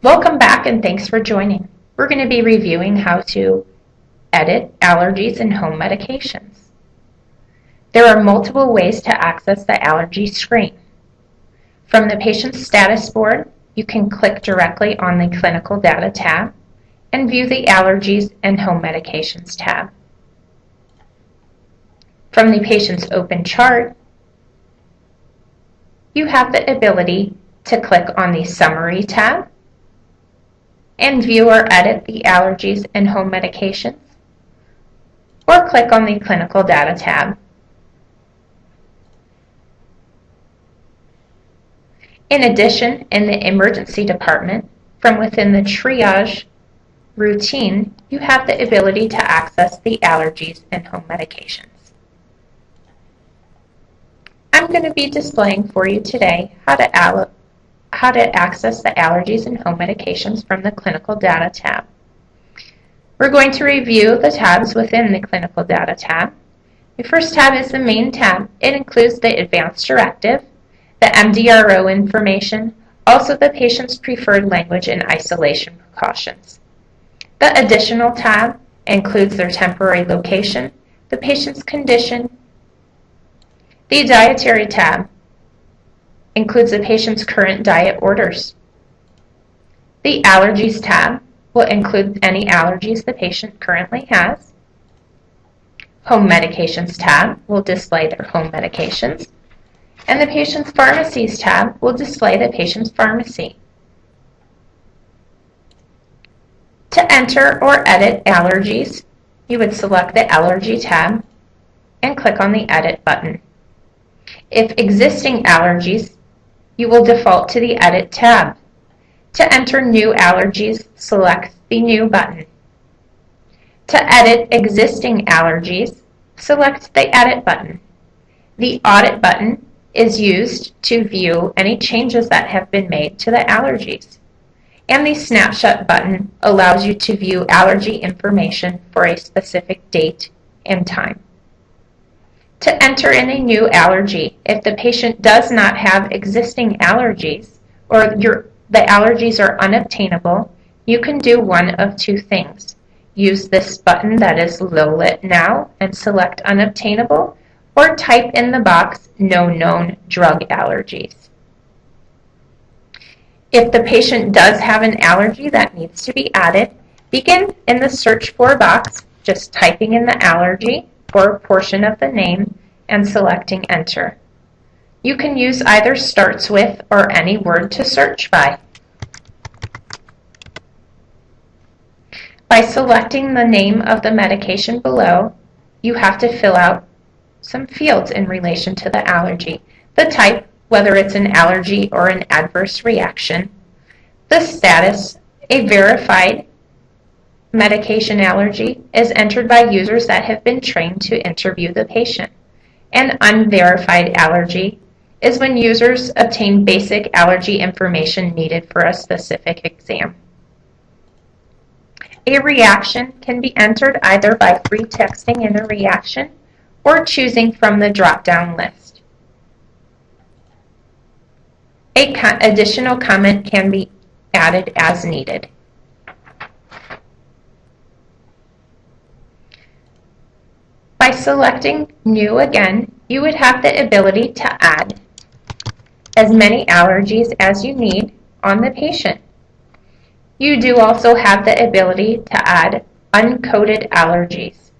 Welcome back and thanks for joining. We're going to be reviewing how to edit allergies and home medications. There are multiple ways to access the allergy screen. From the patient's status board, you can click directly on the Clinical Data tab and view the Allergies and Home Medications tab. From the patient's open chart, you have the ability to click on the Summary tab and view or edit the allergies and home medications, or click on the Clinical Data tab. In addition, in the emergency department, from within the triage routine, you have the ability to access the allergies and home medications. I'm going to be displaying for you today how to access the allergies and home medications from the Clinical Data tab. We're going to review the tabs within the Clinical Data tab. The first tab is the main tab. It includes the Advanced Directive, the MDRO information, also the patient's preferred language and isolation precautions. The Additional tab includes their temporary location, the patient's condition. The Dietary tab includes the patient's current diet orders. The Allergies tab will include any allergies the patient currently has. Home Medications tab will display their home medications. And the Patient's Pharmacies tab will display the patient's pharmacy. To enter or edit allergies, you would select the Allergy tab and click on the Edit button. If existing allergies, you will default to the Edit tab. To enter new allergies, select the New button. To edit existing allergies, select the Edit button. The Audit button is used to view any changes that have been made to the allergies. And the Snapshot button allows you to view allergy information for a specific date and time. To enter in a new allergy, if the patient does not have existing allergies or the allergies are unobtainable, you can do one of two things. Use this button that is low lit now and select unobtainable, or type in the box no known drug allergies. If the patient does have an allergy that needs to be added, begin in the search for box, just typing in the allergy or a portion of the name and selecting enter. You can use either starts with or any word to search by. By selecting the name of the medication below, you have to fill out some fields in relation to the allergy. The type, whether it's an allergy or an adverse reaction. The status, a verified medication allergy, is entered by users that have been trained to interview the patient. An unverified allergy is when users obtain basic allergy information needed for a specific exam. A reaction can be entered either by free texting in a reaction or choosing from the drop-down list. An additional comment can be added as needed. By selecting New again, you would have the ability to add as many allergies as you need on the patient. You do also have the ability to add uncoated allergies,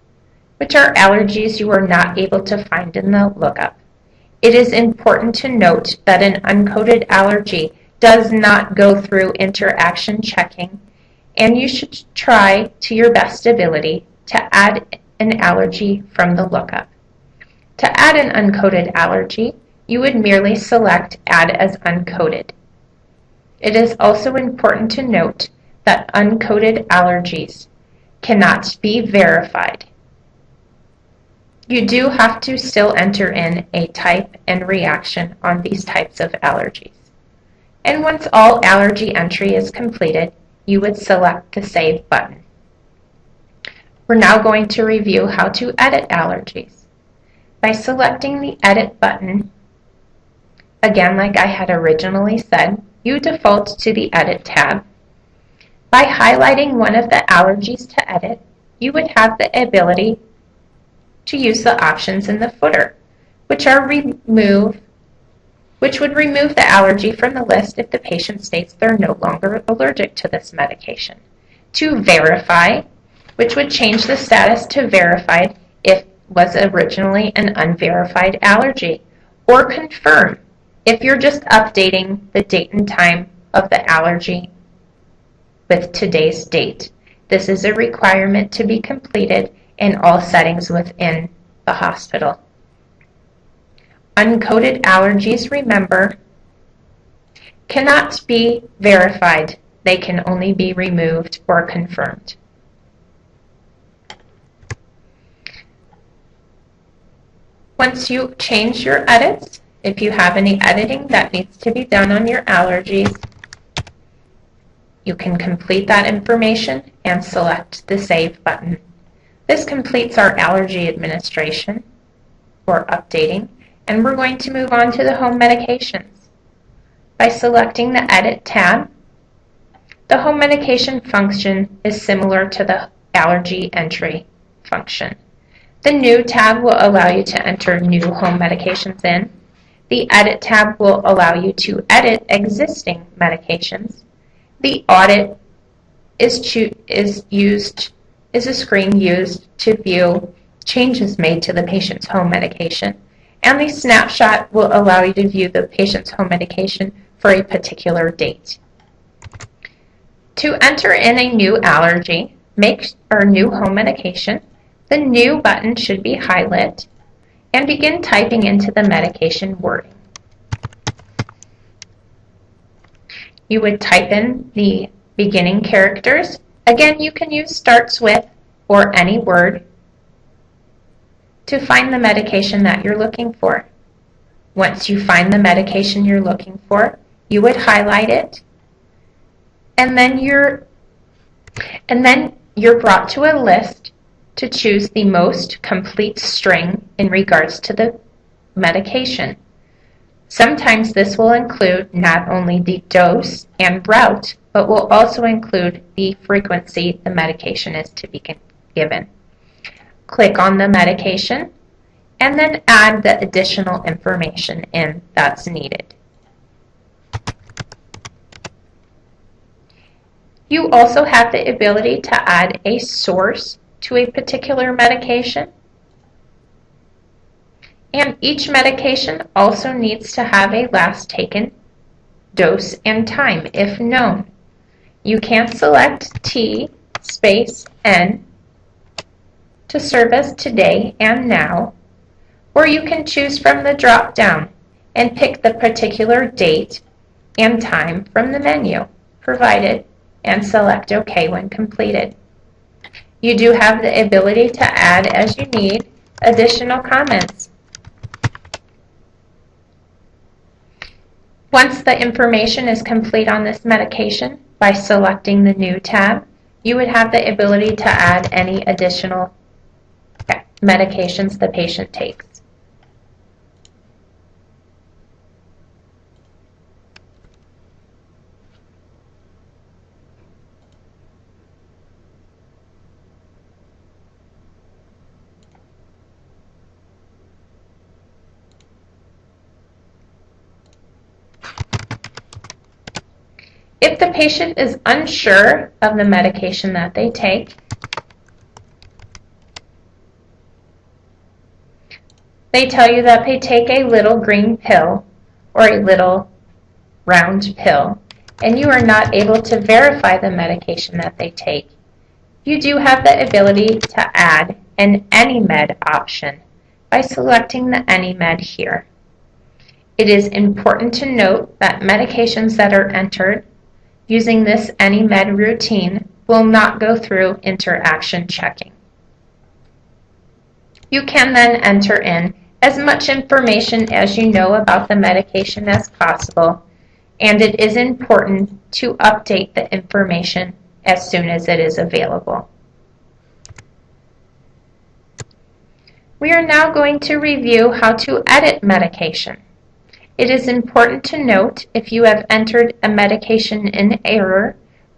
which are allergies you are not able to find in the lookup. It is important to note that an uncoated allergy does not go through interaction checking, and you should try to your best ability to add an allergy from the lookup. To add an uncoated allergy, you would merely select Add as Uncoated. It is also important to note that uncoated allergies cannot be verified. You do have to still enter in a type and reaction on these types of allergies. And once all allergy entry is completed, you would select the Save button. We're now going to review how to edit allergies. By selecting the Edit button, again like I had originally said, you default to the Edit tab By highlighting one of the allergies to edit, you would have the ability to use the options in the footer, which would remove the allergy from the list if the patient states they're no longer allergic to this medication. To verify, which would change the status to verified if it was originally an unverified allergy. Or confirm, if you're just updating the date and time of the allergy with today's date. This is a requirement to be completed in all settings within the hospital. Uncoated allergies, remember, cannot be verified. They can only be removed or confirmed. Once you change your edits, if you have any editing that needs to be done on your allergies, you can complete that information and select the Save button. This completes our allergy administration or updating, and we're going to move on to the home medications. By selecting the Edit tab, the home medication function is similar to the allergy entry function. The New tab will allow you to enter new home medications in. The Edit tab will allow you to edit existing medications. The Audit is a screen used to view changes made to the patient's home medication. And the Snapshot will allow you to view the patient's home medication for a particular date. To enter in a new allergy, or new home medication, the New button should be highlighted and begin typing into the medication wording. You would type in the beginning characters. Again, you can use starts with or any word to find the medication that you're looking for. Once you find the medication you're looking for, you would highlight it, and then you're brought to a list to choose the most complete string in regards to the medication. Sometimes this will include not only the dose and route, but will also include the frequency the medication is to be given. Click on the medication and then add the additional information in that's needed. You also have the ability to add a source to a particular medication. And each medication also needs to have a last taken dose and time if known. You can select T space N to serve as today and now, or you can choose from the drop down and pick the particular date and time from the menu provided and select OK when completed. You do have the ability to add, as you need, additional comments. Once the information is complete on this medication, by selecting the New tab, you would have the ability to add any additional medications the patient takes. If the patient is unsure of the medication that they take, they tell you that they take a little green pill or a little round pill, and you are not able to verify the medication that they take, you do have the ability to add an AnyMed option by selecting the AnyMed here. It is important to note that medications that are entered using this AnyMed routine will not go through interaction checking. You can then enter in as much information as you know about the medication as possible, and it is important to update the information as soon as it is available. We are now going to review how to edit medication. It is important to note if you have entered a medication in error,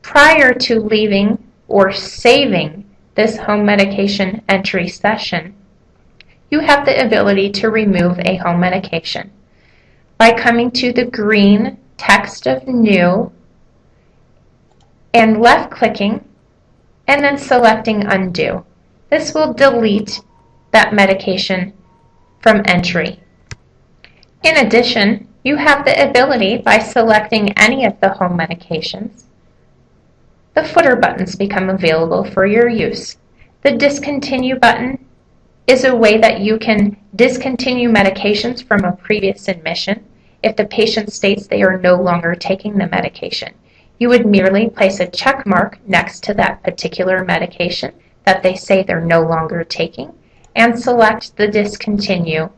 Prior to leaving or saving this home medication entry session, you have the ability to remove a home medication by coming to the green text of New and left-clicking and then selecting Undo. This will delete that medication from entry. In addition, you have the ability, by selecting any of the home medications, the footer buttons become available for your use. The Discontinue button is a way that you can discontinue medications from a previous admission if the patient states they are no longer taking the medication. You would merely place a check mark next to that particular medication that they say they're no longer taking and select the Discontinue,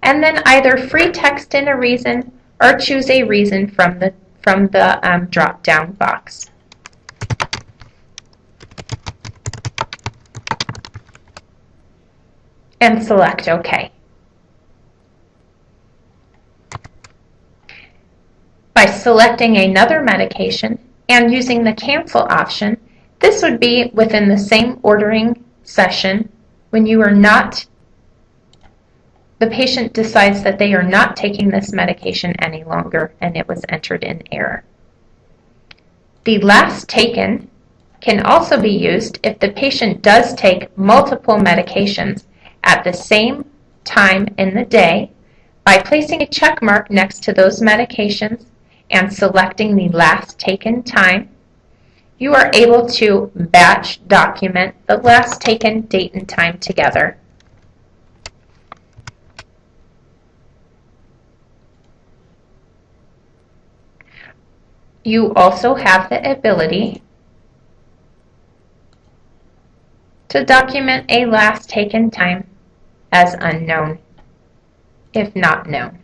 and then either free text in a reason or choose a reason from the drop-down box. And select OK. By selecting another medication and using the Cancel option, this would be within the same ordering session when you are not, the patient decides that they are not taking this medication any longer and it was entered in error. The Last Taken can also be used if the patient does take multiple medications at the same time in the day. By placing a check mark next to those medications and selecting the last taken time, you are able to batch document the last taken date and time together. You also have the ability to document a last taken time as unknown, if not known.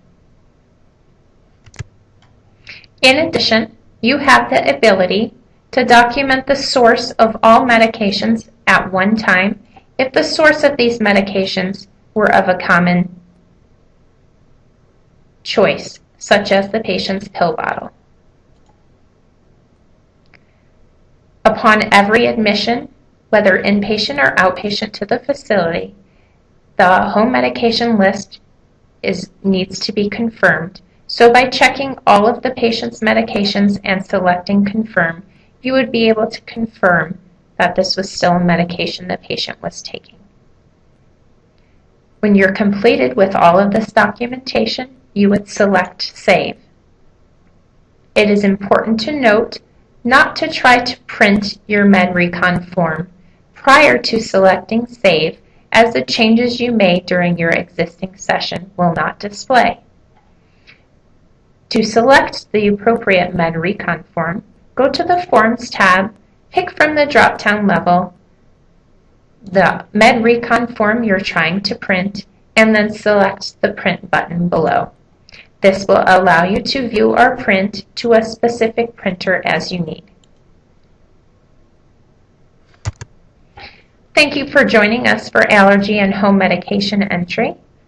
In addition, you have the ability to document the source of all medications at one time if the source of these medications were of a common choice, such as the patient's pill bottle. Upon every admission, whether inpatient or outpatient to the facility, the home medication list needs to be confirmed. So by checking all of the patient's medications and selecting Confirm, you would be able to confirm that this was still a medication the patient was taking. When you're completed with all of this documentation, you would select Save. It is important to note not to try to print your MedRecon form prior to selecting Save, as the changes you made during your existing session will not display. To select the appropriate MedRecon form, go to the Forms tab, pick from the drop-down level the MedRecon form you're trying to print, and then select the Print button below. This will allow you to view or print to a specific printer as you need. Thank you for joining us for allergy and home medication entry.